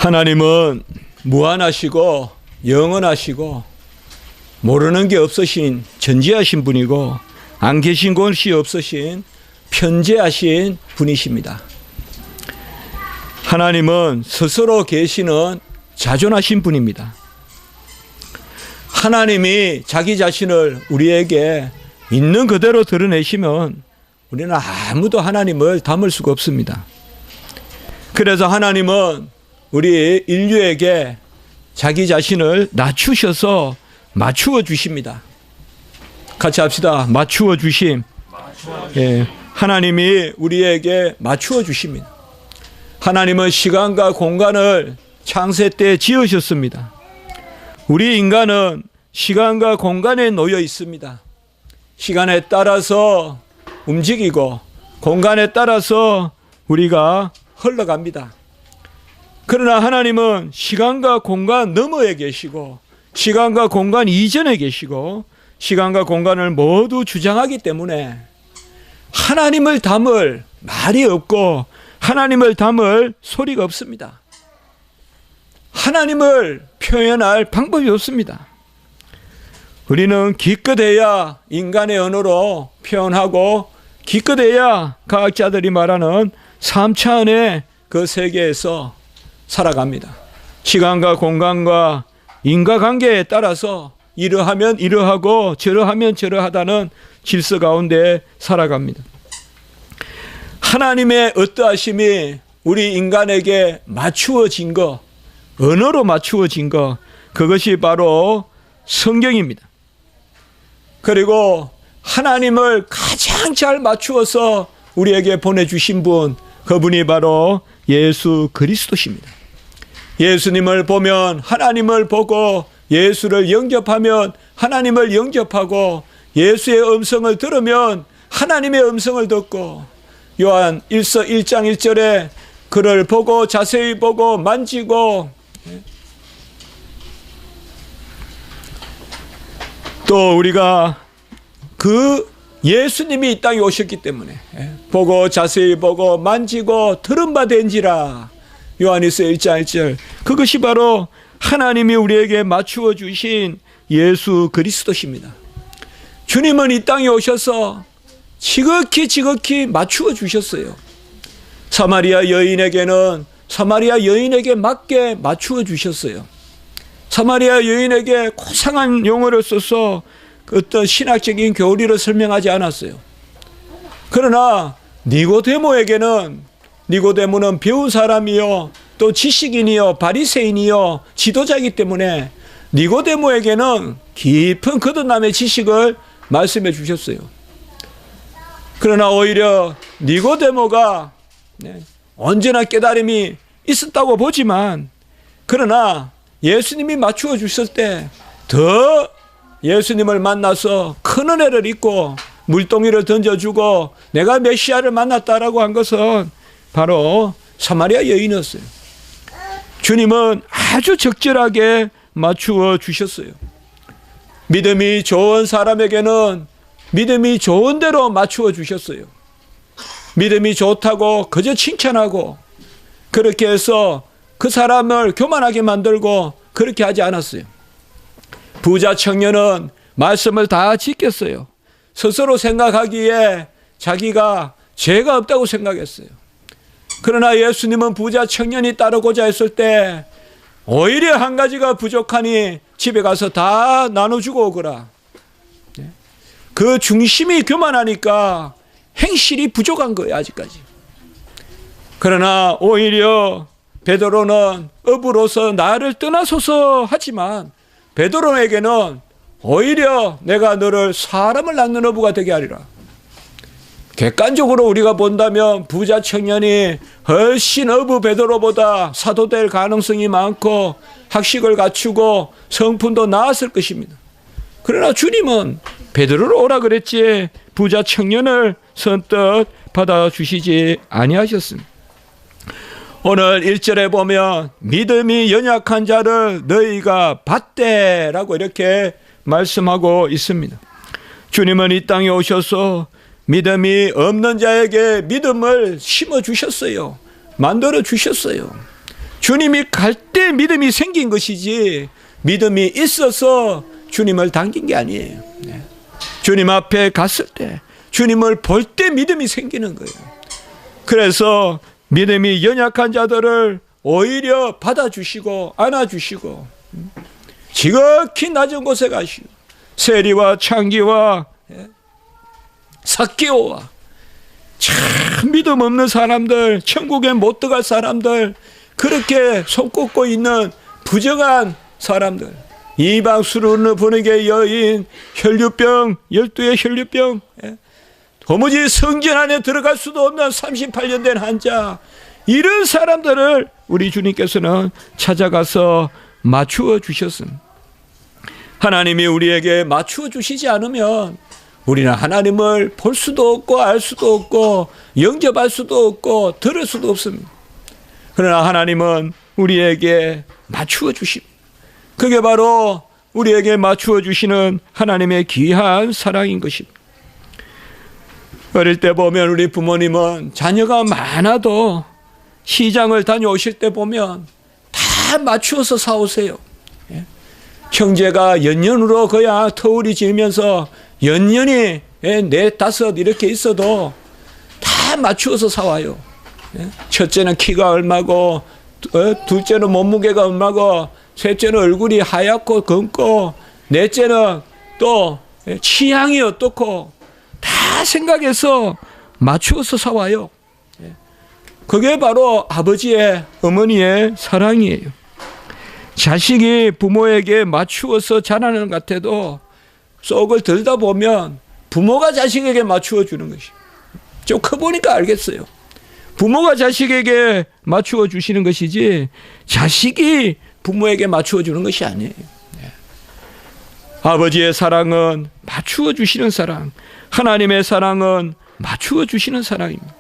하나님은 무한하시고 영원하시고 모르는 게 없으신 전지하신 분이고 안 계신 곳이 없으신 편재하신 분이십니다. 하나님은 스스로 계시는 자존하신 분입니다. 하나님이 자기 자신을 우리에게 있는 그대로 드러내시면 우리는 아무도 하나님을 담을 수가 없습니다. 그래서 하나님은 우리 인류에게 자기 자신을 낮추셔서 맞추어 주십니다. 같이 합시다. 맞추어 주심. 예, 하나님이 우리에게 맞추어 주십니다. 하나님은 시간과 공간을 창세 때 지으셨습니다. 우리 인간은 시간과 공간에 놓여 있습니다. 시간에 따라서 움직이고 공간에 따라서 우리가 흘러갑니다. 그러나 하나님은 시간과 공간 너머에 계시고 시간과 공간 이전에 계시고 시간과 공간을 모두 주장하기 때문에 하나님을 담을 말이 없고 하나님을 담을 소리가 없습니다. 하나님을 표현할 방법이 없습니다. 우리는 기껏해야 인간의 언어로 표현하고 기껏해야 과학자들이 말하는 3차원의 그 세계에서 살아갑니다. 시간과 공간과 인과관계에 따라서 이러하면 이러하고 저러하면 저러하다는 질서 가운데 살아갑니다. 하나님의 어떠하심이 우리 인간에게 맞추어진 것, 언어로 맞추어진 것, 그것이 바로 성경입니다. 그리고 하나님을 가장 잘 맞추어서 우리에게 보내주신 분, 그분이 바로 예수 그리스도십니다. 예수님을 보면 하나님을 보고 예수를 영접하면 하나님을 영접하고 예수의 음성을 들으면 하나님의 음성을 듣고 요한 1서 1장 1절에 그를 보고 자세히 보고 만지고 또 우리가 그 예수님이 이 땅에 오셨기 때문에 보고 자세히 보고 만지고 들은 바 된지라 요한일서 1장 1절 그것이 바로 하나님이 우리에게 맞추어 주신 예수 그리스도십니다. 주님은 이 땅에 오셔서 지극히 맞추어 주셨어요. 사마리아 여인에게 맞게 맞추어 주셨어요. 사마리아 여인에게 고상한 용어를 써서 어떤 신학적인 교리를 설명하지 않았어요. 그러나 니고데모는 배운 사람이요 또 지식인이요 바리새인이요 지도자이기 때문에 니고데모에게는 깊은 거듭남의 지식을 말씀해 주셨어요. 그러나 오히려 니고데모가 언제나 깨달음이 있었다고 보지만 그러나 예수님이 맞추어 주셨을 때 더 예수님을 만나서 큰 은혜를 입고 물동이를 던져주고 내가 메시아를 만났다라고 한 것은 바로 사마리아 여인이었어요. 주님은 아주 적절하게 맞추어 주셨어요. 믿음이 좋은 사람에게는 믿음이 좋은 대로 맞추어 주셨어요. 믿음이 좋다고 그저 칭찬하고 그렇게 해서 그 사람을 교만하게 만들고 그렇게 하지 않았어요. 부자 청년은 말씀을 다 지켰어요. 스스로 생각하기에 자기가 죄가 없다고 생각했어요. 그러나 예수님은 부자 청년이 따르고자 했을 때 오히려 한 가지가 부족하니 집에 가서 다 나눠주고 오거라. 그 중심이 교만하니까 행실이 부족한 거예요, 아직까지. 그러나 오히려 베드로는 업으로서 나를 떠나소서 하지만 베드로에게는 오히려 내가 너를 사람을 낳는 어부가 되게 하리라. 객관적으로 우리가 본다면 부자 청년이 훨씬 어부 베드로보다 사도 될 가능성이 많고 학식을 갖추고 성품도 나았을 것입니다. 그러나 주님은 베드로를 오라 그랬지 부자 청년을 선뜻 받아주시지 아니하셨습니다. 오늘 1절에 보면 믿음이 연약한 자를 너희가 받되라고 이렇게 말씀하고 있습니다. 주님은 이 땅에 오셔서 믿음이 없는 자에게 믿음을 심어주셨어요. 만들어 주셨어요. 주님이 갈 때 믿음이 생긴 것이지 믿음이 있어서 주님을 당긴 게 아니에요. 주님 앞에 갔을 때, 주님을 볼 때 믿음이 생기는 거예요. 그래서 믿음이 연약한 자들을 오히려 받아주시고 안아주시고 지극히 낮은 곳에 가시고 세리와 창기와 삭개오와 참 믿음 없는 사람들, 천국에 못 들어갈 사람들, 그렇게 손꼽고 있는 부정한 사람들, 이방 수르는 분에게 여인, 혈류병, 12의 혈류병, 도무지 성전 안에 들어갈 수도 없는 38년 된 환자, 이런 사람들을 우리 주님께서는 찾아가서 맞추어 주셨습니다. 하나님이 우리에게 맞추어 주시지 않으면 우리는 하나님을 볼 수도 없고 알 수도 없고 영접할 수도 없고 들을 수도 없습니다. 그러나 하나님은 우리에게 맞추어 주십니다. 그게 바로 우리에게 맞추어 주시는 하나님의 귀한 사랑인 것입니다. 어릴 때 보면 우리 부모님은 자녀가 많아도 시장을 다녀오실 때 보면 다 맞추어서 사오세요. 형제가 연년으로 거야 터울이 지면서 연년이 4, 5 이렇게 있어도 다 맞추어서 사와요. 첫째는 키가 얼마고, 둘째는 몸무게가 얼마고, 셋째는 얼굴이 하얗고 검고, 넷째는 또 취향이 어떻고 다 생각해서 맞추어서 사와요. 그게 바로 아버지의, 어머니의 사랑이에요. 자식이 부모에게 맞추어서 자라는 것 같아도 속을 들다 보면 부모가 자식에게 맞추어 주는 것이, 좀 커보니까 알겠어요. 부모가 자식에게 맞추어 주시는 것이지 자식이 부모에게 맞추어 주는 것이 아니에요. 아버지의 사랑은 맞추어 주시는 사랑, 하나님의 사랑은 맞추어 주시는 사랑입니다.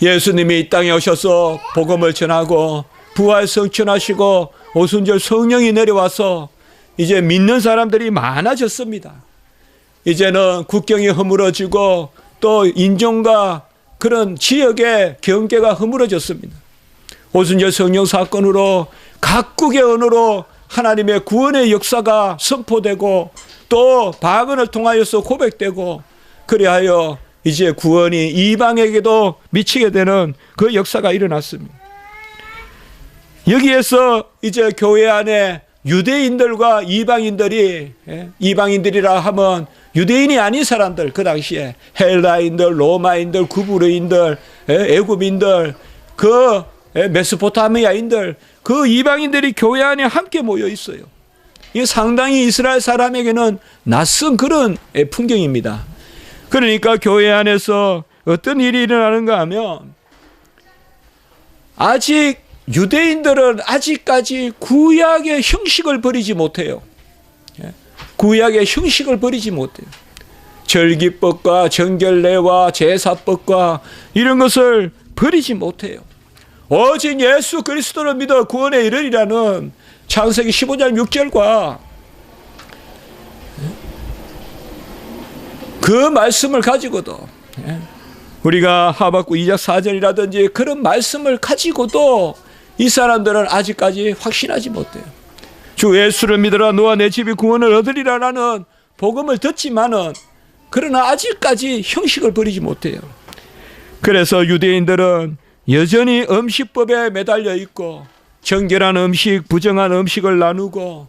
예수님이 이 땅에 오셔서 복음을 전하고 부활 성천하시고 오순절 성령이 내려와서 이제 믿는 사람들이 많아졌습니다. 이제는 국경이 허물어지고 또 인종과 그런 지역의 경계가 허물어졌습니다. 오순절 성령 사건으로 각국의 언어로 하나님의 구원의 역사가 선포되고 또 방언을 통하여서 고백되고, 그리하여 이제 구원이 이방에게도 미치게 되는 그 역사가 일어났습니다. 여기에서 이제 교회 안에 유대인들과 이방인들이, 이방인들이라 하면 유대인이 아닌 사람들, 그 당시에 헬라인들, 로마인들, 구브르인들, 애굽인들, 그 메소포타미아인들, 그 이방인들이 교회 안에 함께 모여 있어요. 이게 상당히 이스라엘 사람에게는 낯선 그런 풍경입니다. 그러니까 교회 안에서 어떤 일이 일어나는가 하면, 아직 유대인들은 아직까지 구약의 형식을 버리지 못해요. 구약의 형식을 버리지 못해요. 절기법과 정결례와 제사법과 이런 것을 버리지 못해요. 오직 예수 그리스도를 믿어 구원에 이르리라는 창세기 15장 6절과 그 말씀을 가지고도, 우리가 하박국 2장 4절이라든지 그런 말씀을 가지고도 이 사람들은 아직까지 확신하지 못해요. 주 예수를 믿으라 너와 내 집이 구원을 얻으리라라는 복음을 듣지만은, 그러나 아직까지 형식을 버리지 못해요. 그래서 유대인들은 여전히 음식법에 매달려 있고, 정결한 음식, 부정한 음식을 나누고,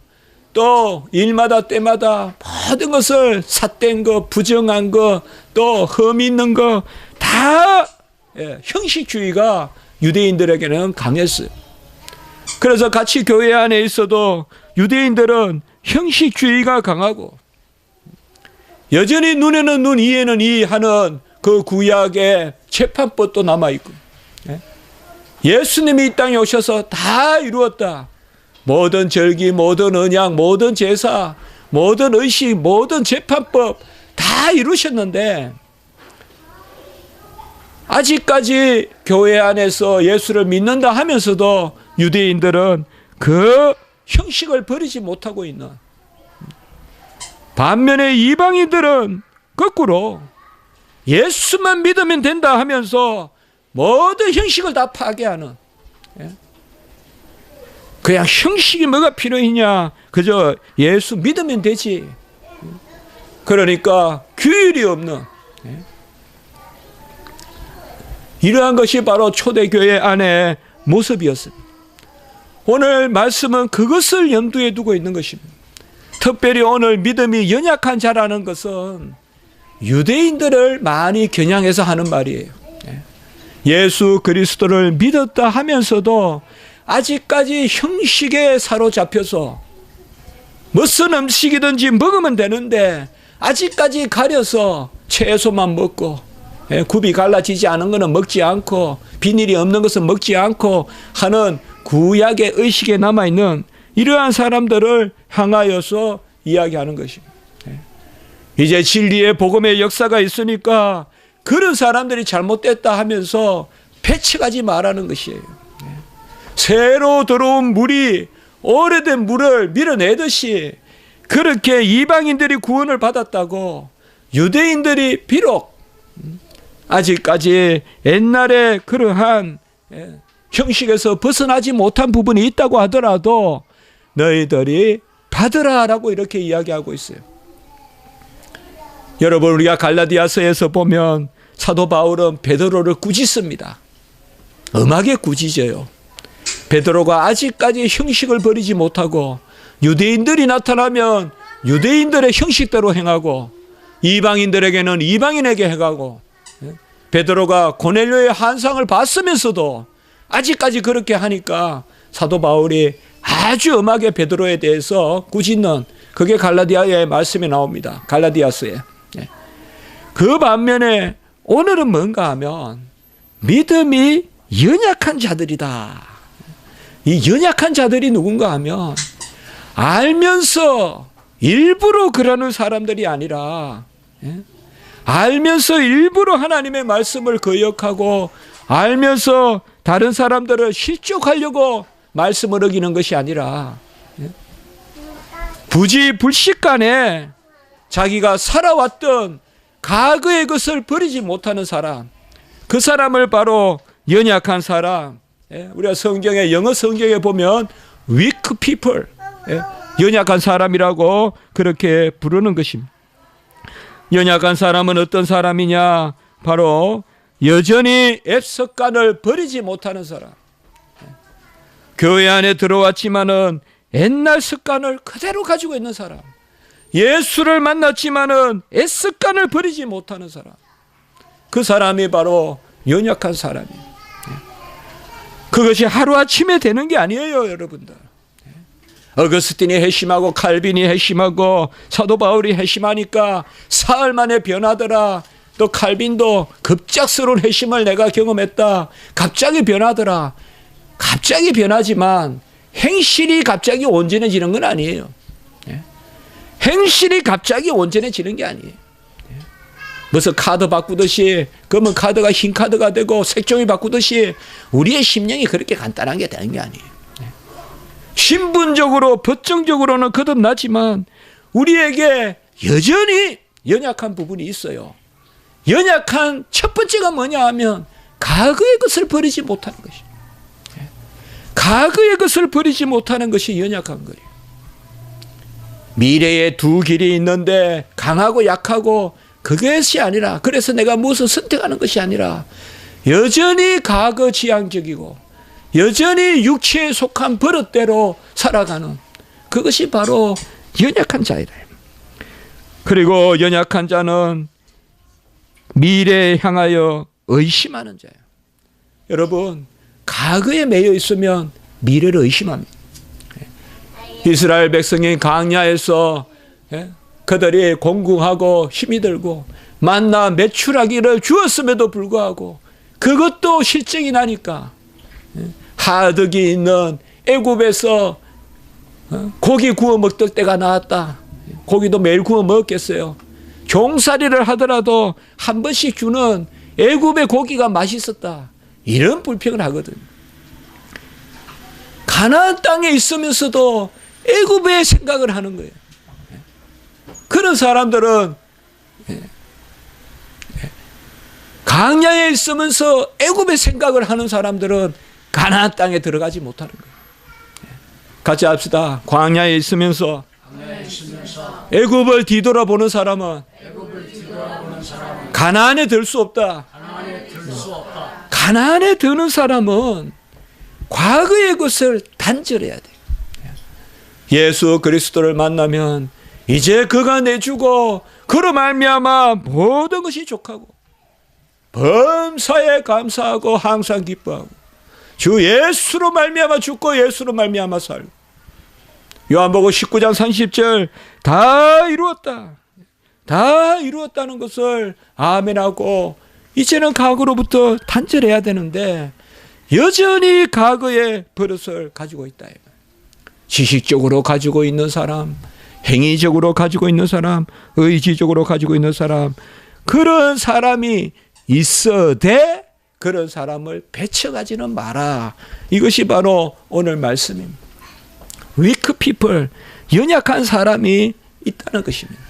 또 일마다 때마다 모든 것을 삿된 거, 부정한 거, 또 흠 있는 거 다 형식주의가 유대인들에게는 강했어요. 그래서 같이 교회 안에 있어도 유대인들은 형식주의가 강하고, 여전히 눈에는 눈, 이에는 이 하는 그 구약의 재판법도 남아있고, 예수님이 이 땅에 오셔서 다 이루었다. 모든 절기, 모든 언약, 모든 제사, 모든 의식, 모든 재판법 다 이루셨는데, 아직까지 교회 안에서 예수를 믿는다 하면서도 유대인들은 그 형식을 버리지 못하고 있는, 반면에 이방인들은 거꾸로 예수만 믿으면 된다 하면서 모든 형식을 다 파괴하는, 그냥 형식이 뭐가 필요했냐? 그저 예수 믿으면 되지. 그러니까 규율이 없는 이러한 것이 바로 초대교회 안의 모습이었습니다. 오늘 말씀은 그것을 염두에 두고 있는 것입니다. 특별히 오늘 믿음이 연약한 자라는 것은 유대인들을 많이 겨냥해서 하는 말이에요. 예수 그리스도를 믿었다 하면서도 아직까지 형식에 사로잡혀서 무슨 음식이든지 먹으면 되는데 아직까지 가려서 채소만 먹고 굽이 갈라지지 않은 것은 먹지 않고 비닐이 없는 것은 먹지 않고 하는 구약의 의식에 남아있는 이러한 사람들을 향하여서 이야기하는 것입니다. 이제 진리의 복음의 역사가 있으니까 그런 사람들이 잘못됐다 하면서 배척하지 말라는 것이에요. 새로 들어온 물이 오래된 물을 밀어내듯이 그렇게 이방인들이 구원을 받았다고 유대인들이 비록 아직까지 옛날에 그러한 형식에서 벗어나지 못한 부분이 있다고 하더라도 너희들이 받으라라고 이렇게 이야기하고 있어요. 여러분, 우리가 갈라디아서에서 보면 사도 바울은 베드로를 꾸짖습니다. 엄하게 꾸짖어요. 베드로가 아직까지 형식을 버리지 못하고 유대인들이 나타나면 유대인들의 형식대로 행하고 이방인들에게는 이방인에게 행하고 베드로가 고넬료의 환상을 봤으면서도 아직까지 그렇게 하니까 사도 바울이 아주 엄하게 베드로에 대해서 꾸짖는 그게 갈라디아의 말씀이 나옵니다. 갈라디아서에. 그 반면에 오늘은 뭔가 하면 믿음이 연약한 자들이다. 이 연약한 자들이 누군가 하면 알면서 일부러 그러는 사람들이 아니라 알면서 일부러 하나님의 말씀을 거역하고 알면서 다른 사람들을 실족하려고 말씀을 어기는 것이 아니라 부지불식간에 자기가 살아왔던 과거의 것을 버리지 못하는 사람, 그 사람을 바로 연약한 사람, 우리가 성경에 영어 성경에 보면 weak people, 연약한 사람이라고 그렇게 부르는 것입니다. 연약한 사람은 어떤 사람이냐? 바로 여전히 옛 습관을 버리지 못하는 사람. 교회 안에 들어왔지만은 옛날 습관을 그대로 가지고 있는 사람. 예수를 만났지만은 옛 습관을 버리지 못하는 사람. 그 사람이 바로 연약한 사람이에요. 그것이 하루아침에 되는 게 아니에요, 여러분들. 어거스틴이 회심하고 칼빈이 회심하고 사도 바울이 회심하니까 사흘 만에 변하더라. 또 칼빈도 급작스러운 회심을 내가 경험했다. 갑자기 변하더라. 갑자기 변하지만 행실이 갑자기 온전해지는 건 아니에요. 행실이 갑자기 온전해지는 게 아니에요. 무슨 카드 바꾸듯이 그러면 카드가 흰 카드가 되고 색종이 바꾸듯이 우리의 심령이 그렇게 간단한 게 되는 게 아니에요. 신분적으로 법정적으로는 거듭나지만 우리에게 여전히 연약한 부분이 있어요. 연약한 첫 번째가 뭐냐 하면 과거의 것을 버리지 못하는 것이에요. 과거의 것을 버리지 못하는 것이 연약한 거예요. 미래에 두 길이 있는데 강하고 약하고 그것이 아니라, 그래서 내가 무엇을 선택하는 것이 아니라 여전히 과거 지향적이고 여전히 육체에 속한 버릇대로 살아가는 그것이 바로 연약한 자이다. 그리고 연약한 자는 미래에 향하여 의심하는 자예요. 여러분, 과거에 매여 있으면 미래를 의심합니다. 이스라엘 백성이 광야에서 그들이 공궁하고 힘이 들고 만나 메추라기를 주었음에도 불구하고 그것도 실증이 나니까 하득이 있는 애굽에서 고기 구워 먹을 때가 나왔다. 고기도 매일 구워 먹었겠어요. 종살이를 하더라도 한 번씩 주는 애굽의 고기가 맛있었다. 이런 불평을 하거든. 가나안 땅에 있으면서도 애굽의 생각을 하는 거예요. 그런 사람들은 광야에 있으면서 애굽의 생각을 하는 사람들은 가나안 땅에 들어가지 못하는 거예요. 같이 합시다. 광야에 있으면서 애굽을 뒤돌아보는 사람은 가나안에 들 수 없다. 가나안에 드는 사람은 과거의 것을 단절해야 돼. 예수 그리스도를 만나면 이제 그가 내주고 그로 말미암아 모든 것이 족하고 범사에 감사하고 항상 기뻐하고 주 예수로 말미암아 죽고 예수로 말미암아 살고 요한복음 19장 30절 다 이루었다. 다 이루었다는 것을 아멘하고 이제는 과거로부터 단절해야 되는데 여전히 과거의 버릇을 가지고 있다. 지식적으로 가지고 있는 사람, 행위적으로 가지고 있는 사람, 의지적으로 가지고 있는 사람, 그런 사람이 있어대 그런 사람을 배척하지는 마라. 이것이 바로 오늘 말씀입니다. weak people, 연약한 사람이 있다는 것입니다.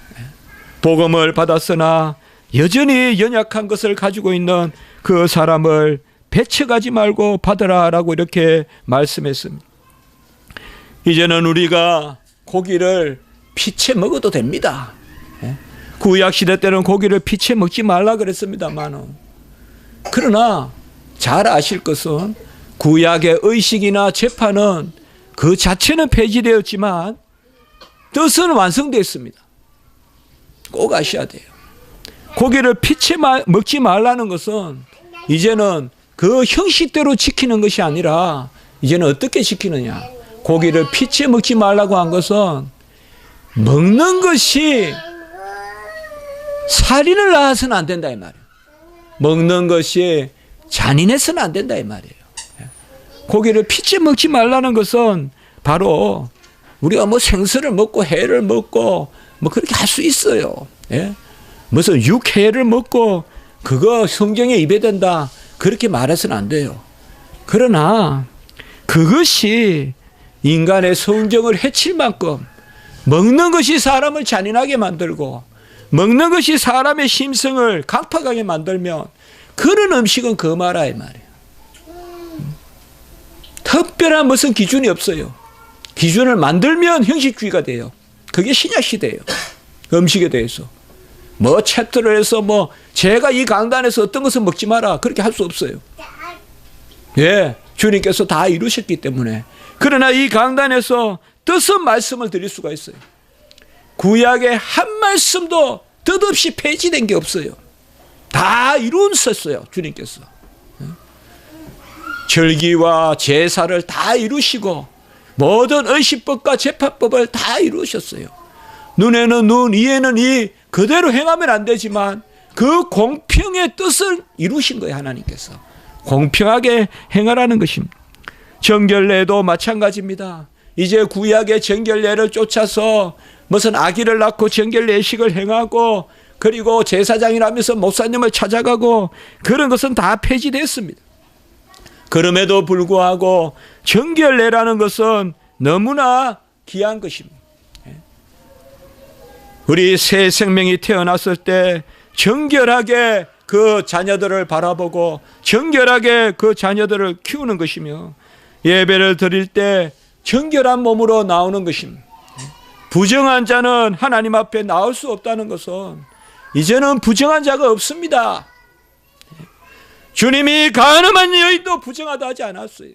복음을 받았으나 여전히 연약한 것을 가지고 있는 그 사람을 배척하지 말고 받으라라고 이렇게 말씀했습니다. 이제는 우리가 고기를 피채 먹어도 됩니다. 구약시대 때는 고기를 피채 먹지 말라 그랬습니다만, 그러나 잘 아실 것은 구약의 의식이나 재판은 그 자체는 폐지되었지만 뜻은 완성됐습니다. 꼭 아셔야 돼요. 고기를 피채 먹지 말라는 것은 이제는 그 형식대로 지키는 것이 아니라 이제는 어떻게 지키느냐. 고기를 피채 먹지 말라고 한 것은 먹는 것이 살인을 낳아서는 안 된다 이 말이에요. 먹는 것이 잔인해서는 안 된다 이 말이에요. 고기를 피채 먹지 말라는 것은 바로 우리가 뭐 생선을 먹고 해를 먹고 뭐 그렇게 할 수 있어요. 예? 무슨 육해를 먹고 그거 성경에 입에된다 그렇게 말해서는 안 돼요. 그러나 그것이 인간의 성정을 해칠 만큼 먹는 것이 사람을 잔인하게 만들고 먹는 것이 사람의 심성을 강팍하게 만들면 그런 음식은 금하라 이 말이에요. 특별한 무슨 기준이 없어요. 기준을 만들면 형식주의가 돼요. 그게 신약시대예요. 음식에 대해서. 뭐 챕터를 해서 뭐 제가 이 강단에서 어떤 것을 먹지 마라 그렇게 할 수 없어요. 예, 주님께서 다 이루셨기 때문에. 그러나 이 강단에서 뜻은 말씀을 드릴 수가 있어요. 구약의 한 말씀도 뜻없이 폐지된 게 없어요. 다 이루셨어요, 주님께서. 절기와 제사를 다 이루시고 모든 의식법과 재판법을 다 이루셨어요. 눈에는 눈, 이에는 이, 그대로 행하면 안 되지만 그 공평의 뜻을 이루신 거예요, 하나님께서. 공평하게 행하라는 것입니다. 정결례도 마찬가지입니다. 이제 구약의 정결례를 쫓아서 무슨 아기를 낳고 정결례식을 행하고 그리고 제사장이라면서 목사님을 찾아가고 그런 것은 다 폐지됐습니다. 그럼에도 불구하고 정결례라는 것은 너무나 귀한 것입니다. 우리 새 생명이 태어났을 때 정결하게 그 자녀들을 바라보고 정결하게 그 자녀들을 키우는 것이며 예배를 드릴 때 정결한 몸으로 나오는 것입니다. 부정한 자는 하나님 앞에 나올 수 없다는 것은 이제는 부정한 자가 없습니다. 주님이 가늠한 여인도 부정하다 하지 않았어요.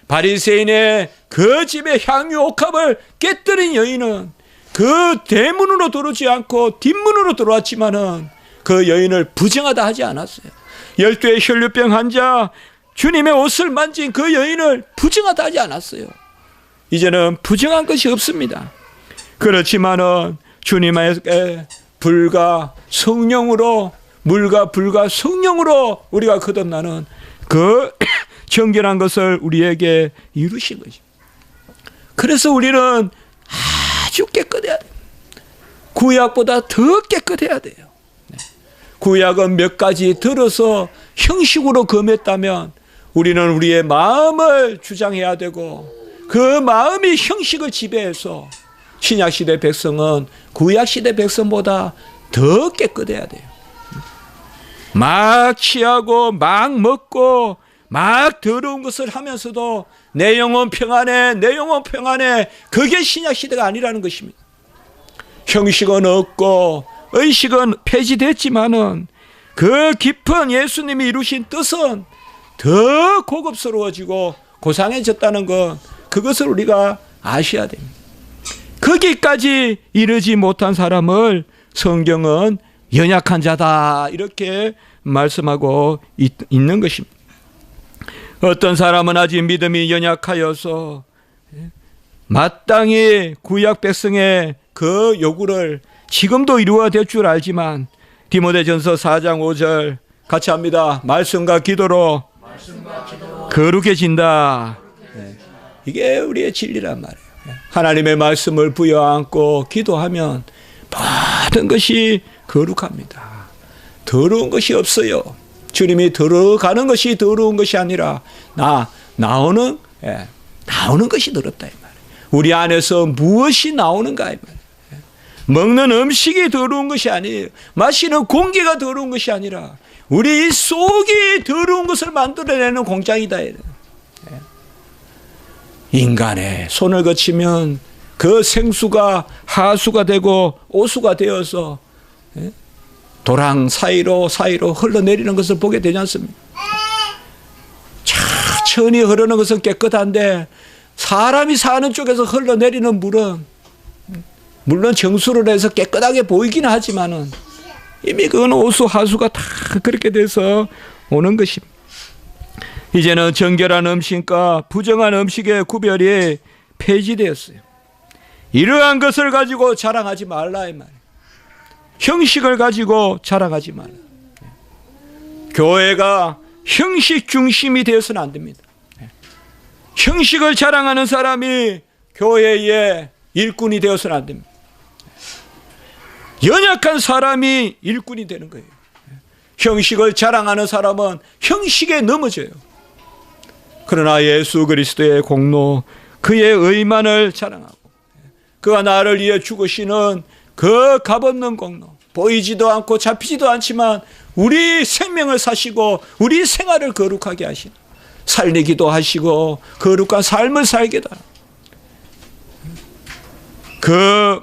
바리새인의 그 집의 향유 옥합을 깨뜨린 여인은 그 대문으로 들어오지 않고 뒷문으로 들어왔지만은 그 여인을 부정하다 하지 않았어요. 12의 혈류병 환자 주님의 옷을 만진 그 여인을 부정하다 하지 않았어요. 이제는 부정한 것이 없습니다. 그렇지만은 주님에게 불과 성령으로 물과 불과 성령으로 우리가 거듭나는 그 정결한 것을 우리에게 이루신 거죠. 그래서 우리는 아주 깨끗해야 돼요. 구약보다 더 깨끗해야 돼요. 구약은 몇 가지 들어서 형식으로 금했다면 우리는 우리의 마음을 주장해야 되고 그 마음이 형식을 지배해서 신약시대 백성은 구약시대 백성보다 더 깨끗해야 돼요. 막 취하고 막 먹고 막 더러운 것을 하면서도 내 영혼 평안해, 내 영혼 평안해. 그게 신약시대가 아니라는 것입니다. 형식은 없고 의식은 폐지됐지만은 그 깊은 예수님이 이루신 뜻은 더 고급스러워지고 고상해졌다는 것, 그것을 우리가 아셔야 됩니다. 거기까지 이르지 못한 사람을 성경은 연약한 자다 이렇게 말씀하고 있는 것입니다. 어떤 사람은 아직 믿음이 연약하여서 마땅히 구약 백성의 그 요구를 지금도 이루어야 줄 알지만 디모데전서 4장 5절 같이 합니다. 말씀과 기도로 거룩해진다. 이게 우리의 진리란 말이에요. 하나님의 말씀을 부여안고 기도하면 모든 것이 거룩합니다. 더러운 것이 없어요. 주님이 들어가는 것이 더러운 것이 아니라 나오는 것이 더럽다 이 말이에요. 우리 안에서 무엇이 나오는가 이 말이에요. 먹는 음식이 더러운 것이 아니에요. 마시는 공기가 더러운 것이 아니라 우리 속이 더러운 것을 만들어내는 공장이다. 인간의 손을 거치면 그 생수가 하수가 되고 오수가 되어서 도랑 사이로 흘러내리는 것을 보게 되지 않습니까? 천천히 흐르는 것은 깨끗한데 사람이 사는 쪽에서 흘러내리는 물은 물론 정수를 해서 깨끗하게 보이긴 하지만은 이미 그건 오수 하수가 다 그렇게 돼서 오는 것입니다. 이제는 정결한 음식과 부정한 음식의 구별이 폐지되었어요. 이러한 것을 가지고 자랑하지 말라 이 말이에요. 형식을 가지고 자랑하지 말라. 교회가 형식 중심이 되어서는 안 됩니다. 형식을 자랑하는 사람이 교회의 일꾼이 되어서는 안 됩니다. 연약한 사람이 일꾼이 되는 거예요. 형식을 자랑하는 사람은 형식에 넘어져요. 그러나 예수 그리스도의 공로, 그의 의만을 자랑하고 그가 나를 위해 죽으시는 그 값없는 공로, 보이지도 않고 잡히지도 않지만 우리 생명을 사시고 우리 생활을 거룩하게 하시는, 살리기도 하시고 거룩한 삶을 살게도 하는, 그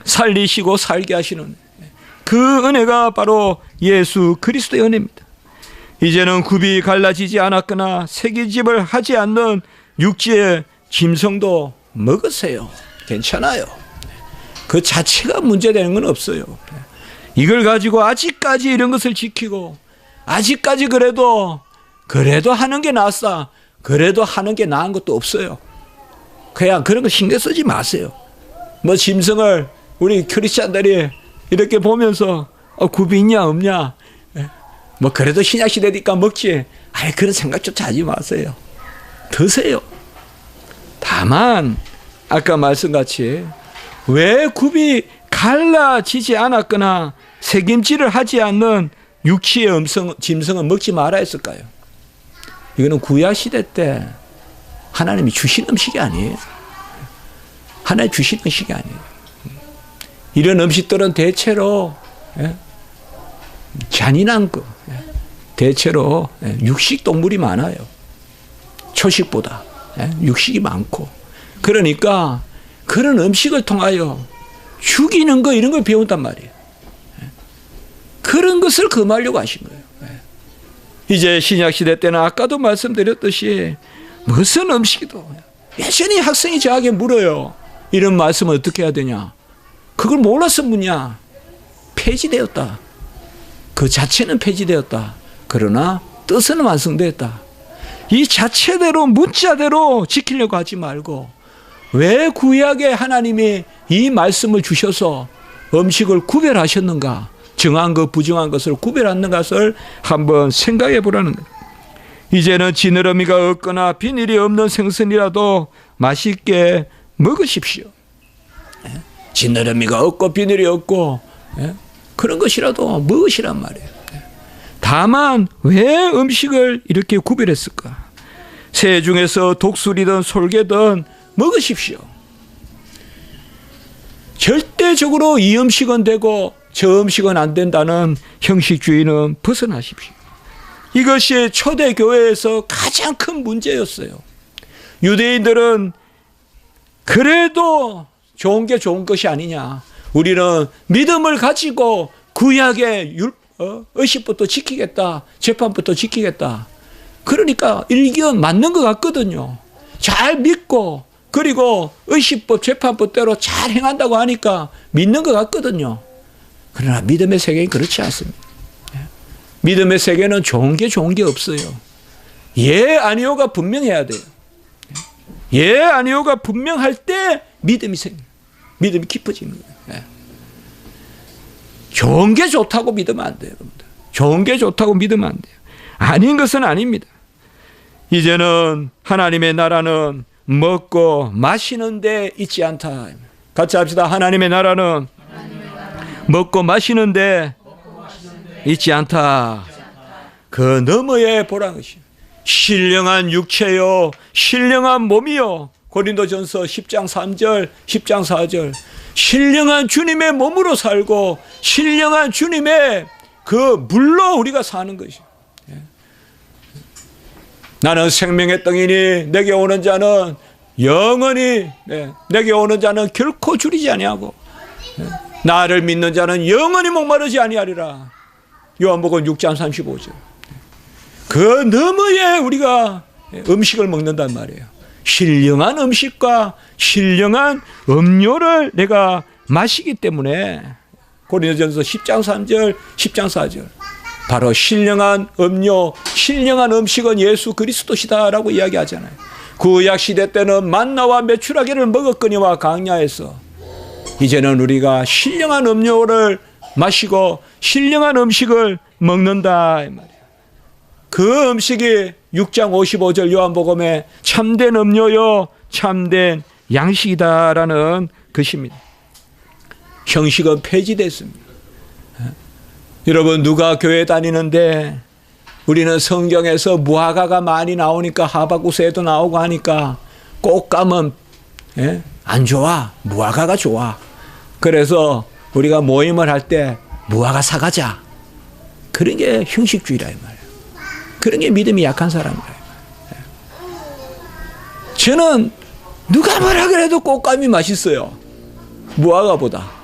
살리시고 살게 하시는 그 은혜가 바로 예수 그리스도의 은혜입니다. 이제는 굽이 갈라지지 않았거나 새기집을 하지 않는 육지의 짐승도 먹으세요. 괜찮아요. 그 자체가 문제되는 건 없어요. 이걸 가지고 아직까지 이런 것을 지키고 아직까지 그래도 하는 게 낫다, 그래도 하는 게 나은 것도 없어요. 그냥 그런 거 신경 쓰지 마세요. 뭐 짐승을 우리 크리스찬들이 이렇게 보면서 굽이 있냐 없냐, 뭐 그래도 신약시대니까 먹지, 그런 생각조차 하지 마세요. 드세요. 다만 아까 말씀같이 왜 굽이 갈라지지 않았거나 새김질을 하지 않는 육지의 짐승은 먹지 말아 했을까요? 이거는 구약시대 때 하나님이 주신 음식이 아니에요. 하나님 주신 음식이 아니에요. 이런 음식들은 대체로 잔인한 거, 대체로 육식 동물이 많아요. 초식보다 육식이 많고, 그러니까 그런 음식을 통하여 죽이는 거 이런 걸 배운단 말이에요. 그런 것을 금하려고 하신 거예요. 이제 신약시대 때는 아까도 말씀드렸듯이 무슨 음식이도 여전히 학생이 저에게 물어요. 이런 말씀을 어떻게 해야 되냐? 그걸 몰라서 묻냐? 폐지되었다. 그 자체는 폐지되었다. 그러나 뜻은 완성되었다. 이 자체대로 문자대로 지키려고 하지 말고 왜 구약에 하나님이 이 말씀을 주셔서 음식을 구별하셨는가? 정한 것 부정한 것을 구별하는 것을 한번 생각해 보라는 거예요. 이제는 지느러미가 없거나 비닐이 없는 생선이라도 맛있게 먹으십시오. 지느러미가 없고 비닐이 없고 그런 것이라도 먹으시란 말이에요. 다만 왜 음식을 이렇게 구별했을까? 새 중에서 독수리든 솔개든 먹으십시오. 절대적으로 이 음식은 되고 저 음식은 안 된다는 형식주의는 벗어나십시오. 이것이 초대교회에서 가장 큰 문제였어요. 유대인들은 그래도 좋은 게 좋은 것이 아니냐. 우리는 믿음을 가지고 구약의 의식부터 지키겠다. 재판부터 지키겠다. 그러니까 일견 맞는 것 같거든요. 잘 믿고 그리고 의식법, 재판법대로 잘 행한다고 하니까 믿는 것 같거든요. 그러나 믿음의 세계는 그렇지 않습니다. 믿음의 세계는 좋은 게 없어요. 예, 아니요가 분명해야 돼요. 예, 아니요가 분명할 때 믿음이 생겨요. 믿음이 깊어지는 거예요. 좋은 게 좋다고 믿으면 안 돼요. 여러분들. 좋은 게 좋다고 믿으면 안 돼요. 아닌 것은 아닙니다. 이제는 하나님의 나라는 먹고 마시는 데 있지 않다. 같이 합시다. 하나님의 나라는 먹고 마시는 데 있지 않다. 그 너머에 보라는 것이 신령한 육체요 신령한 몸이요. 고린도전서 10장 3절 10장 4절 신령한 주님의 몸으로 살고 신령한 주님의 그 물로 우리가 사는 것이죠. 나는 생명의 떡이니 내게 오는 자는 영원히 내게 오는 자는 결코 줄이지 아니하고 나를 믿는 자는 영원히 목마르지 아니하리라. 요한복음 6장 35절. 그 너머에 우리가 음식을 먹는단 말이에요. 신령한 음식과 신령한 음료를 내가 마시기 때문에 고린도전서 10장 3절 10장 4절 바로 신령한 음료, 신령한 음식은 예수 그리스도시다라고 이야기하잖아요. 구약 시대 때는 만나와 메추라기를 먹었거니와 강야에서 이제는 우리가 신령한 음료를 마시고 신령한 음식을 먹는다 이 말이에요. 그 음식이 6장 55절 요한복음에 참된 음료요 참된 양식이다라는 것입니다. 형식은 폐지됐습니다. 여러분 누가 교회 다니는데 우리는 성경에서 무화과가 많이 나오니까 하박국서에도 나오고 하니까 꽃감은 안 좋아. 무화과가 좋아. 그래서 우리가 모임을 할 때 무화과 사가자. 그런 게 형식주의라 이 말이에요. 그런 게 믿음이 약한 사람이라 이 말이에요. 저는 누가 뭐라 그래도 꽃감이 맛있어요. 무화과보다.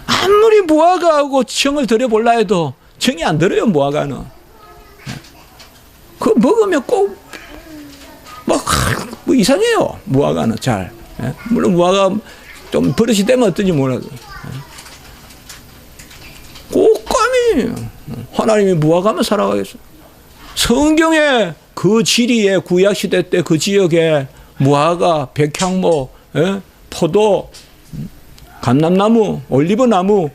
아무리 무화과하고 정을 들여볼라 해도 정이 안 들어요. 무화과는. 그거 먹으면 꼭 뭐 이상해요. 무화과는 잘. 물론 무화과 좀 버릇이 되면 어떤지 몰라도. 꽃감이 하나님이 무화과만 살아가겠어요. 성경에 그 지리에 구약시대 때 그 지역에 무화과, 백향목, 포도, 감람나무, 올리브나무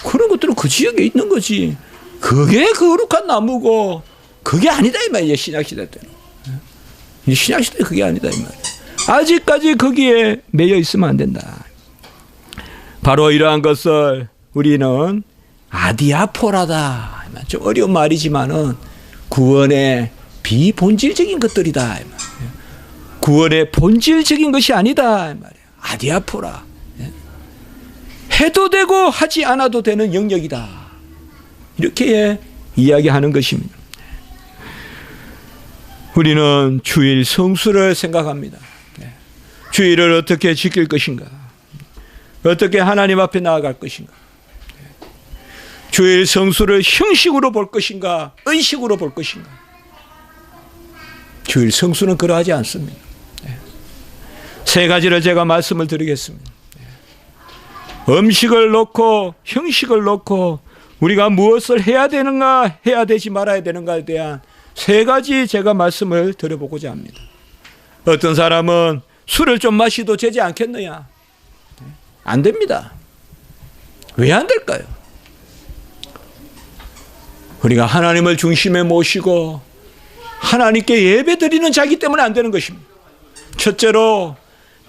그런 것들은 그 지역에 있는 거지. 그게 거룩한 나무고 그게 아니다 이 말이에요. 신약시대 때는. 신약시대 그게 아니다 이 말이에요. 아직까지 거기에 매여 있으면 안 된다. 바로 이러한 것을 우리는 아디아포라다. 좀 어려운 말이지만은 구원의 비본질적인 것들이다. 구원의 본질적인 것이 아니다. 아디아포라. 해도 되고 하지 않아도 되는 영역이다. 이렇게 이야기하는 것입니다. 우리는 주일 성수를 생각합니다. 주일을 어떻게 지킬 것인가? 어떻게 하나님 앞에 나아갈 것인가? 주일 성수를 형식으로 볼 것인가? 의식으로 볼 것인가? 주일 성수는 그러하지 않습니다. 세 가지를 제가 말씀을 드리겠습니다. 음식을 놓고 형식을 놓고 우리가 무엇을 해야 되는가 해야 되지 말아야 되는가에 대한 세 가지 제가 말씀을 드려보고자 합니다. 어떤 사람은 술을 좀 마시도 되지 않겠느냐? 안 됩니다. 왜 안 될까요? 우리가 하나님을 중심에 모시고 하나님께 예배 드리는 자기 때문에 안 되는 것입니다. 첫째로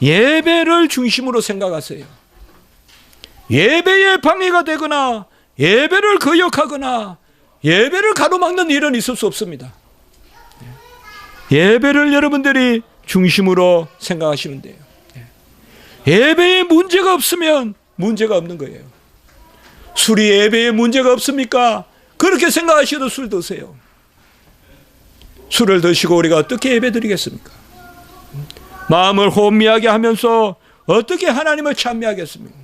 예배를 중심으로 생각하세요. 예배에 방해가 되거나 예배를 거역하거나 예배를 가로막는 일은 있을 수 없습니다. 예배를 여러분들이 중심으로 생각하시면 돼요. 예배에 문제가 없으면 문제가 없는 거예요. 술이 예배에 문제가 없습니까? 그렇게 생각하셔도 술 드세요. 술을 드시고 우리가 어떻게 예배드리겠습니까? 마음을 혼미하게 하면서 어떻게 하나님을 찬미하겠습니까?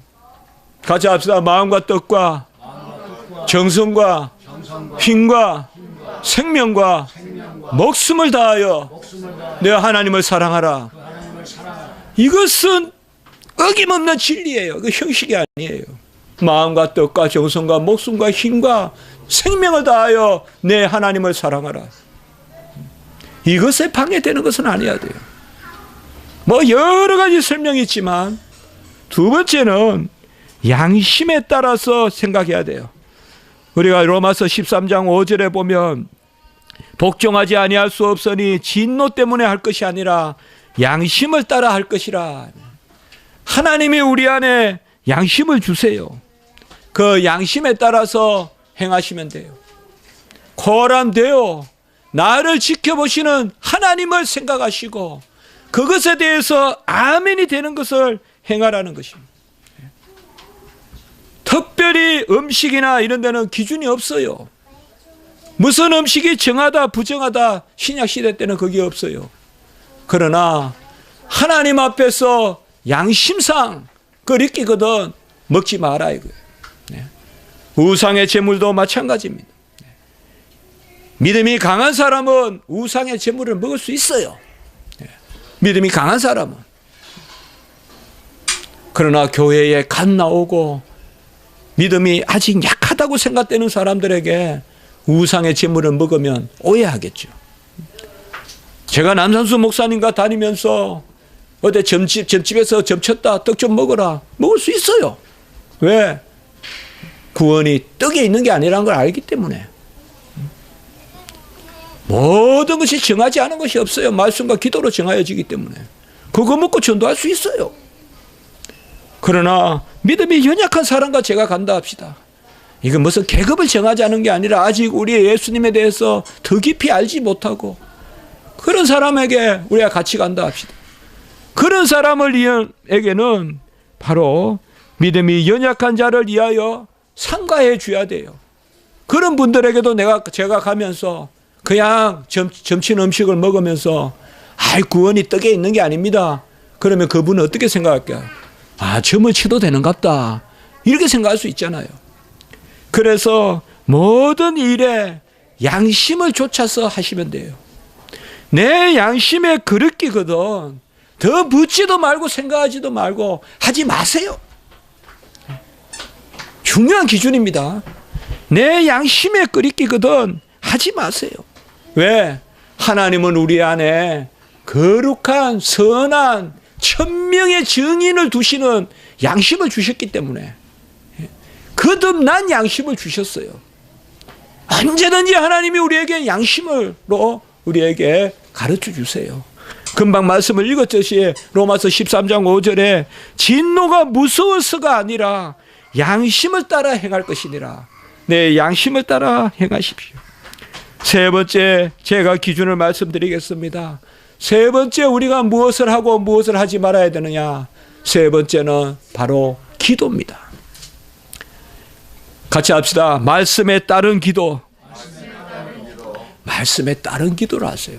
같이 합시다. 마음과 뜻과 정성과 힘과 생명과 목숨을 다하여 내 하나님을 사랑하라. 이것은 어김없는 진리예요. 그 형식이 아니에요. 마음과 뜻과 정성과 목숨과 힘과 생명을 다하여 내 하나님을 사랑하라. 이것에 방해되는 것은 아니어야 돼요. 뭐 여러 가지 설명이 있지만 두 번째는 양심에 따라서 생각해야 돼요. 우리가 로마서 13장 5절에 보면 복종하지 아니할 수 없으니 진노 때문에 할 것이 아니라 양심을 따라 할 것이라. 하나님이 우리 안에 양심을 주세요. 그 양심에 따라서 행하시면 돼요. 코람되어 나를 지켜보시는 하나님을 생각하시고 그것에 대해서 아멘이 되는 것을 행하라는 것입니다. 특별히 음식이나 이런 데는 기준이 없어요. 무슨 음식이 정하다 부정하다 신약시대 때는 그게 없어요. 그러나 하나님 앞에서 양심상 그걸 느끼거든 먹지 마라 이거예요. 우상의 제물도 마찬가지입니다. 믿음이 강한 사람은 우상의 제물을 먹을 수 있어요. 믿음이 강한 사람은. 그러나 교회에 갓 나오고 믿음이 아직 약하다고 생각되는 사람들에게 우상의 제물을 먹으면 오해하겠죠. 제가 남산수 목사님과 다니면서 어디 점집에서 점쳤다 떡 좀 먹어라. 먹을 수 있어요. 왜? 구원이 떡에 있는 게 아니라는 걸 알기 때문에. 모든 것이 정하지 않은 것이 없어요. 말씀과 기도로 정하여지기 때문에. 그거 먹고 전도할 수 있어요. 그러나 믿음이 연약한 사람과 제가 간다 합시다. 이건 무슨 계급을 정하지 않은 게 아니라 아직 우리 예수님에 대해서 더 깊이 알지 못하고 그런 사람에게 우리가 같이 간다 합시다. 그런 사람에게는 바로 믿음이 연약한 자를 위하여 상가해 줘야 돼요. 그런 분들에게도 제가 가면서 그냥 점친 음식을 먹으면서 구원이 떡에 있는 게 아닙니다. 그러면 그분은 어떻게 생각할까요? 점을 치도 되는갑다. 이렇게 생각할 수 있잖아요. 그래서 모든 일에 양심을 쫓아서 하시면 돼요. 내 양심에 그릇기거든 더 묻지도 말고 생각하지도 말고 하지 마세요. 중요한 기준입니다. 내 양심에 그릇기거든 하지 마세요. 왜? 하나님은 우리 안에 거룩한 선한 천명의 증인을 두시는 양심을 주셨기 때문에 거듭난 양심을 주셨어요. 언제든지 하나님이 우리에게 양심으로 우리에게 가르쳐 주세요. 금방 말씀을 읽었듯이 로마서 13장 5절에 진노가 무서워서가 아니라 양심을 따라 행할 것이니라. 네, 양심을 따라 행하십시오. 세 번째 제가 기준을 말씀드리겠습니다. 세 번째 우리가 무엇을 하고 무엇을 하지 말아야 되느냐. 세 번째는 바로 기도입니다. 같이 합시다. 말씀에 따른 기도. 말씀에 따른 기도를 하세요.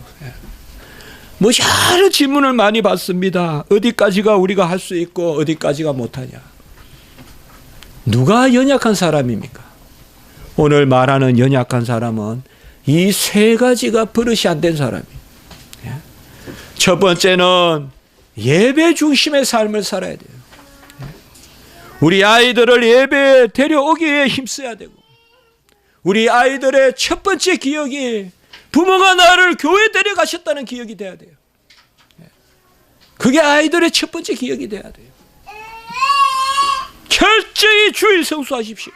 뭐 여러 질문을 많이 받습니다. 어디까지가 우리가 할 수 있고 어디까지가 못하냐. 누가 연약한 사람입니까? 오늘 말하는 연약한 사람은 이 세 가지가 버릇이 안 된 사람이에요. 첫 번째는 예배 중심의 삶을 살아야 돼요. 우리 아이들을 예배에 데려오기에 힘써야 되고 우리 아이들의 첫 번째 기억이 부모가 나를 교회에 데려가셨다는 기억이 돼야 돼요. 그게 아이들의 첫 번째 기억이 돼야 돼요. 철저히 주일 성수하십시오.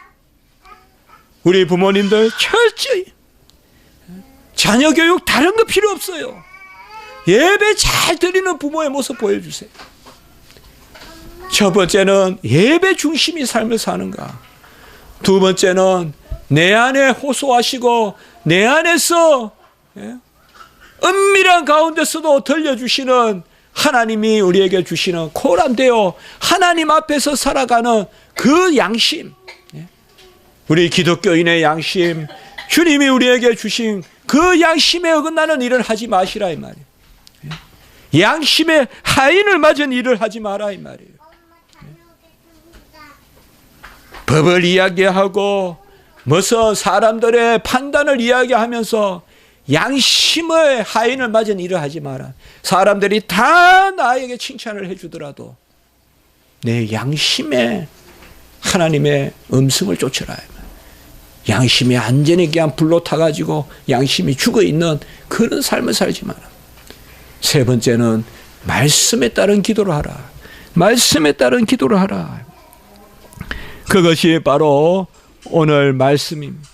우리 부모님들 철저히 자녀 교육 다른 거 필요 없어요. 예배 잘 드리는 부모의 모습 보여주세요. 첫 번째는 예배 중심의 삶을 사는가. 두 번째는 내 안에 호소하시고 내 안에서 은밀한 가운데서도 들려주시는 하나님이 우리에게 주시는 코람되어 하나님 앞에서 살아가는 그 양심, 우리 기독교인의 양심, 주님이 우리에게 주신 그 양심에 어긋나는 일을 하지 마시라 이 말이에요. 양심의 하인을 맞은 일을 하지 마라 이 말이에요. 법을 이야기하고 무슨 사람들의 판단을 이야기하면서 양심의 하인을 맞은 일을 하지 마라. 사람들이 다 나에게 칭찬을 해주더라도 내 양심에 하나님의 음성을 쫓으라. 양심이 안전에 그냥 불로 타가지고 양심이 죽어있는 그런 삶을 살지 마라. 세 번째는 말씀에 따른 기도를 하라. 말씀에 따른 기도를 하라. 그것이 바로 오늘 말씀입니다.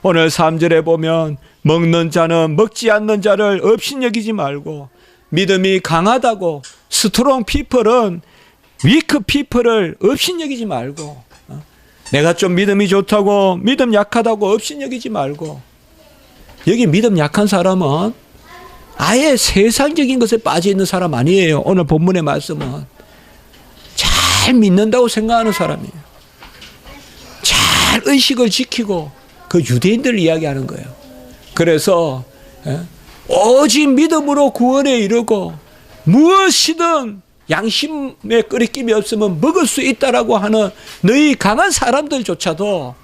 오늘 3절에 보면 먹는 자는 먹지 않는 자를 업신여기지 말고, 믿음이 강하다고 스트롱 피플은 위크 피플을 업신여기지 말고, 내가 좀 믿음이 좋다고 믿음 약하다고 업신여기지 말고, 여기 믿음 약한 사람은 아예 세상적인 것에 빠져 있는 사람 아니에요. 오늘 본문의 말씀은 잘 믿는다고 생각하는 사람이에요. 잘 의식을 지키고 그 유대인들을 이야기하는 거예요. 그래서 오직 믿음으로 구원에 이르고 무엇이든 양심에 끄리낌이 없으면 먹을 수 있다라고 하는 너희 강한 사람들조차도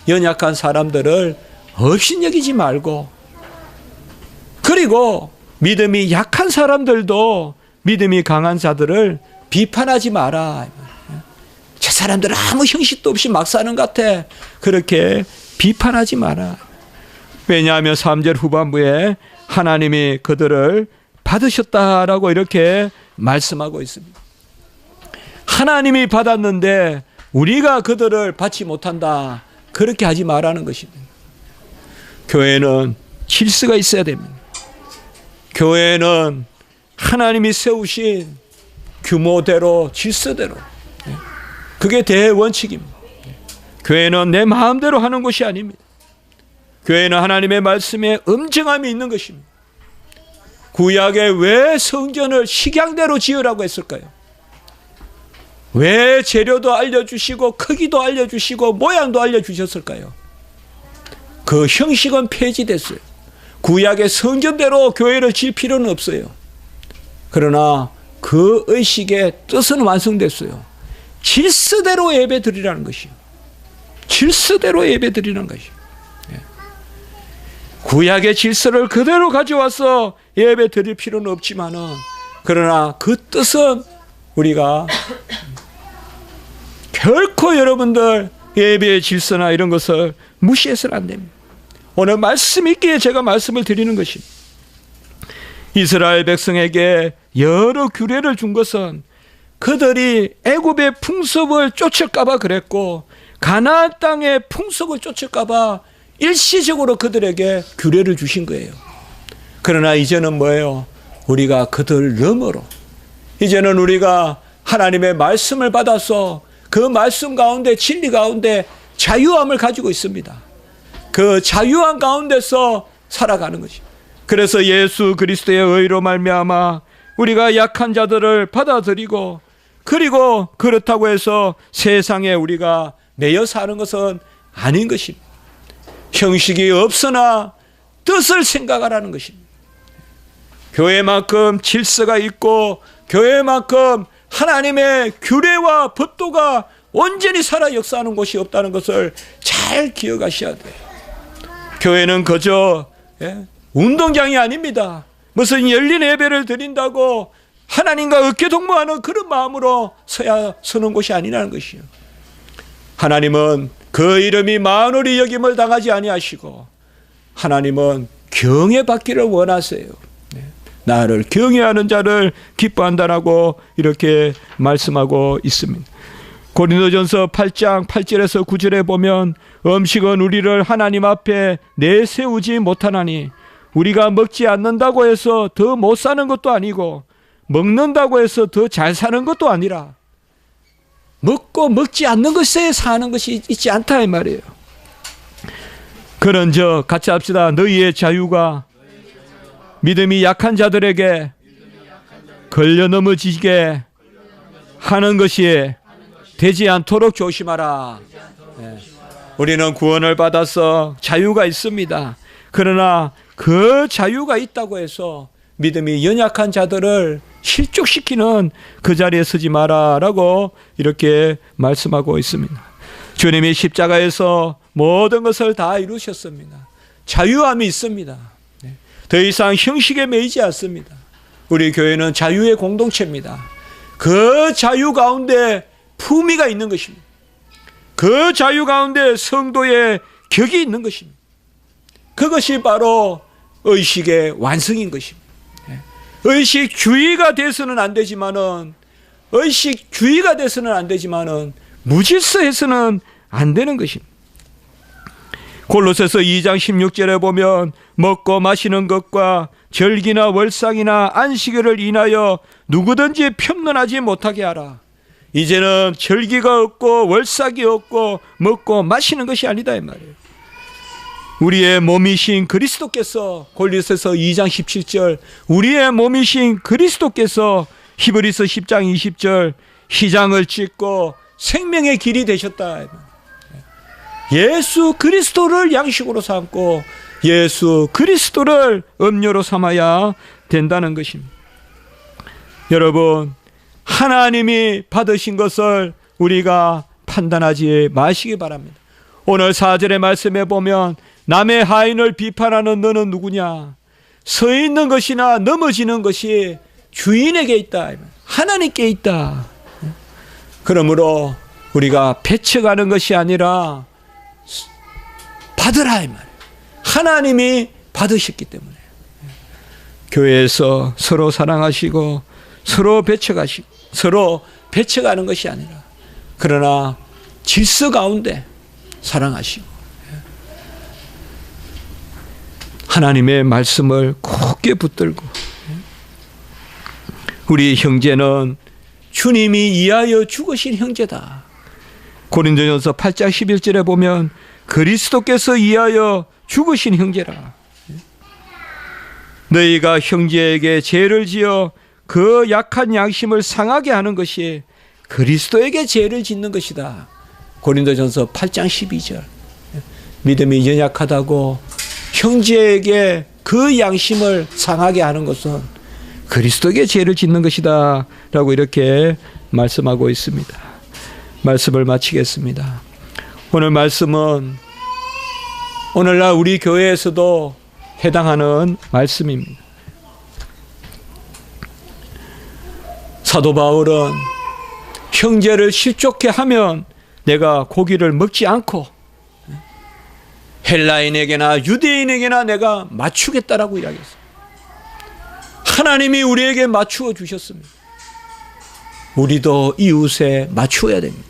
연약한 사람들을 업신여기지 말고, 그리고 믿음이 약한 사람들도 믿음이 강한 자들을 비판하지 마라. 저 사람들은 아무 형식도 없이 막 사는 것 같아. 그렇게 비판하지 마라. 왜냐하면 3절 후반부에 하나님이 그들을 받으셨다라고 이렇게 말씀하고 있습니다. 하나님이 받았는데 우리가 그들을 받지 못한다, 그렇게 하지 말라는 것입니다. 교회는 질서가 있어야 됩니다. 교회는 하나님이 세우신 규모대로, 질서대로, 그게 대원칙입니다. 교회는 내 마음대로 하는 것이 아닙니다. 교회는 하나님의 말씀에 엄정함이 있는 것입니다. 구약에 왜 성전을 식양대로 지으라고 했을까요? 왜 재료도 알려주시고 크기도 알려주시고 모양도 알려주셨을까요? 그 형식은 폐지됐어요. 구약의 성전대로 교회를 지을 필요는 없어요. 그러나 그 의식의 뜻은 완성됐어요. 질서대로 예배 드리라는 것이요. 질서대로 예배 드리는 것이요. 구약의 질서를 그대로 가져와서 예배 드릴 필요는 없지만은, 그러나 그 뜻은 우리가 결코 여러분들 예배의 질서나 이런 것을 무시해서는 안 됩니다. 오늘 말씀 있기에 제가 말씀을 드리는 것입니다. 이스라엘 백성에게 여러 규례를 준 것은 그들이 애굽의 풍습을 쫓을까 봐 그랬고, 가나안 땅의 풍속을 쫓을까 봐 일시적으로 그들에게 규례를 주신 거예요. 그러나 이제는 뭐예요? 우리가 그들 너머로, 이제는 우리가 하나님의 말씀을 받아서 그 말씀 가운데, 진리 가운데 자유함을 가지고 있습니다. 그 자유함 가운데서 살아가는 것이. 그래서 예수 그리스도의 의로 말미암아 우리가 약한 자들을 받아들이고, 그리고 그렇다고 해서 세상에 우리가 매여 사는 것은 아닌 것입니다. 형식이 없으나 뜻을 생각하라는 것입니다. 교회만큼 질서가 있고 교회만큼 하나님의 규례와 법도가 온전히 살아 역사하는 곳이 없다는 것을 잘 기억하셔야 돼요. 교회는 그저 운동장이 아닙니다. 무슨 열린 예배를 드린다고 하나님과 어깨동무하는 그런 마음으로 서는 곳이 아니라는 것이요. 하나님은 그 이름이 만월이 여김을 당하지 아니하시고, 하나님은 경외받기를 원하세요. 나를 경외하는 자를 기뻐한다라고 이렇게 말씀하고 있습니다. 고린도전서 8장 8절에서 9절에 보면, 음식은 우리를 하나님 앞에 내세우지 못하나니 우리가 먹지 않는다고 해서 더 못 사는 것도 아니고 먹는다고 해서 더 잘 사는 것도 아니라 먹고 먹지 않는 것에 사는 것이 있지 않다 이 말이에요. 그런즉 같이 합시다. 너희의 자유가 믿음이 약한 자들에게 걸려 넘어지게 하는 것이 되지 않도록 조심하라. 우리는 구원을 받아서 자유가 있습니다. 그러나 그 자유가 있다고 해서 믿음이 연약한 자들을 실족시키는 그 자리에 서지 마라라고 이렇게 말씀하고 있습니다. 주님이 십자가에서 모든 것을 다 이루셨습니다. 자유함이 있습니다. 더 이상 형식에 매이지 않습니다. 우리 교회는 자유의 공동체입니다. 그 자유 가운데 품위가 있는 것입니다. 그 자유 가운데 성도의 격이 있는 것입니다. 그것이 바로 의식의 완성인 것입니다. 의식주의가 돼서는 안 되지만은, 의식주의가 돼서는 안 되지만은 무질서해서는 안 되는 것입니다. 골로새서 2장 16절에 보면 먹고 마시는 것과 절기나 월상이나 안식일을 인하여 누구든지 편론하지 못하게 하라. 이제는 절기가 없고 월삭이 없고 먹고 마시는 것이 아니다 이 말이에요. 우리의 몸이신 그리스도께서, 골로새서 2장 17절, 우리의 몸이신 그리스도께서 히브리서 10장 20절, 희장을 찢고 생명의 길이 되셨다. 예수 그리스도를 양식으로 삼고 예수 그리스도를 음료로 삼아야 된다는 것입니다. 여러분, 하나님이 받으신 것을 우리가 판단하지 마시기 바랍니다. 오늘 4절의 말씀에 보면 남의 하인을 비판하는 너는 누구냐? 서 있는 것이나 넘어지는 것이 주인에게 있다. 하나님께 있다. 그러므로 우리가 배척하는 것이 아니라 받으라 이 말이에요. 하나님이 받으셨기 때문에. 교회에서 서로 사랑하시고 서로 배척하시고 서로 배척하는 것이 아니라, 그러나 질서 가운데 사랑하시고 하나님의 말씀을 굳게 붙들고, 우리 형제는 주님이 이하여 죽으신 형제다. 고린도전서 8장 11절에 보면 그리스도께서 이하여 죽으신 형제라. 너희가 형제에게 죄를 지어 그 약한 양심을 상하게 하는 것이 그리스도에게 죄를 짓는 것이다. 고린도전서 8장 12절. 믿음이 연약하다고 형제에게 그 양심을 상하게 하는 것은 그리스도에게 죄를 짓는 것이다 라고 이렇게 말씀하고 있습니다. 말씀을 마치겠습니다. 오늘 말씀은 오늘날 우리 교회에서도 해당하는 말씀입니다. 사도 바울은 형제를 실족해 하면 내가 고기를 먹지 않고 헬라인에게나 유대인에게나 내가 맞추겠다라고 이야기했어요. 하나님이 우리에게 맞추어 주셨습니다. 우리도 이웃에 맞추어야 됩니다.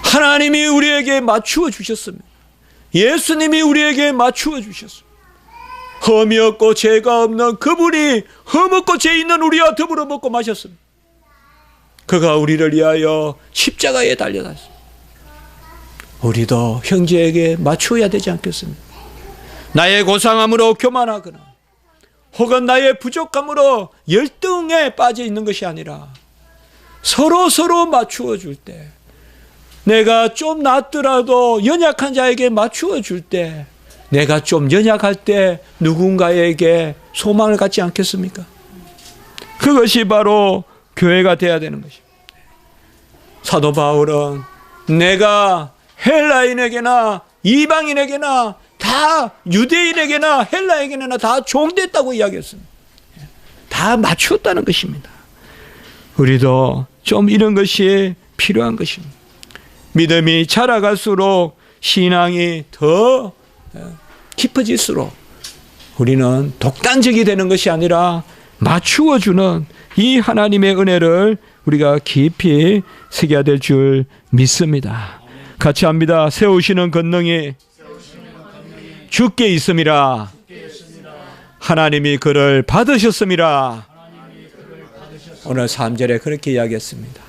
하나님이 우리에게 맞추어 주셨습니다. 예수님이 우리에게 맞추어 주셨습니다. 흠이 없고 죄가 없는 그분이 흠 없고 죄 있는 우리와 더불어 먹고 마셨습니다. 그가 우리를 위하여 십자가에 달려갔습니다. 우리도 형제에게 맞추어야 되지 않겠습니까? 나의 고상함으로 교만하거나 혹은 나의 부족함으로 열등에 빠져 있는 것이 아니라 서로 맞추어 줄 때, 내가 좀 낫더라도 연약한 자에게 맞추어 줄 때, 내가 좀 연약할 때 누군가에게 소망을 갖지 않겠습니까? 그것이 바로 교회가 되어야 되는 것입니다. 사도 바울은 내가 헬라인에게나 이방인에게나 다, 유대인에게나 헬라에게나 다 종됐다고 이야기했습니다. 다 맞추었다는 것입니다. 우리도 좀 이런 것이 필요한 것입니다. 믿음이 자라갈수록 신앙이 더 깊어질수록 우리는 독단적이 되는 것이 아니라 맞추어주는 이 하나님의 은혜를 우리가 깊이 새겨야 될 줄 믿습니다. 같이 합니다. 세우시는 권능이 주께 있음이라. 하나님이 그를 받으셨음이라. 오늘 3절에 그렇게 이야기했습니다.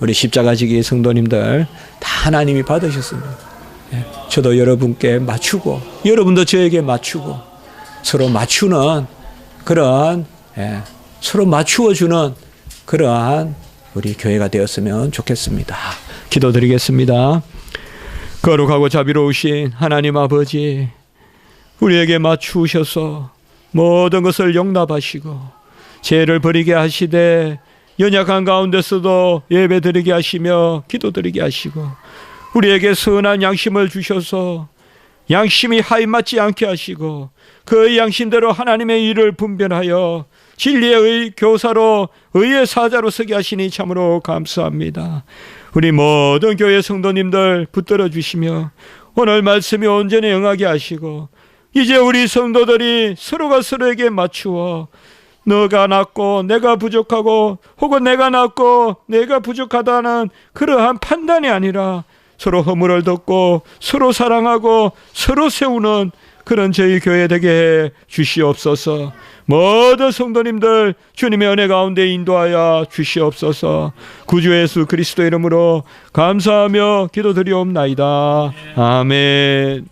우리 십자가지기 성도님들 다 하나님이 받으셨습니다. 저도 여러분께 맞추고 여러분도 저에게 맞추고 서로 맞추는 그런, 서로 맞추어주는 그러한 우리 교회가 되었으면 좋겠습니다. 기도드리겠습니다. 거룩하고 자비로우신 하나님 아버지, 우리에게 맞추셔서 모든 것을 용납하시고 죄를 버리게 하시되 연약한 가운데서도 예배드리게 하시며 기도드리게 하시고 우리에게 선한 양심을 주셔서 양심이 하인맞지 않게 하시고 그 양심대로 하나님의 일을 분별하여 진리의 교사로 의의 사자로 서게 하시니 참으로 감사합니다. 우리 모든 교회 성도님들 붙들어 주시며 오늘 말씀이 온전히 응하게 하시고 이제 우리 성도들이 서로가 서로에게 맞추어 너가 낫고 내가 부족하고 혹은 내가 낫고 내가 부족하다는 그러한 판단이 아니라 서로 허물을 덮고 서로 사랑하고 서로 세우는 그런 저희 교회 되게 해 주시옵소서. 모든 성도님들 주님의 은혜 가운데 인도하여 주시옵소서. 구주 예수 그리스도 이름으로 감사하며 기도드리옵나이다. 아멘.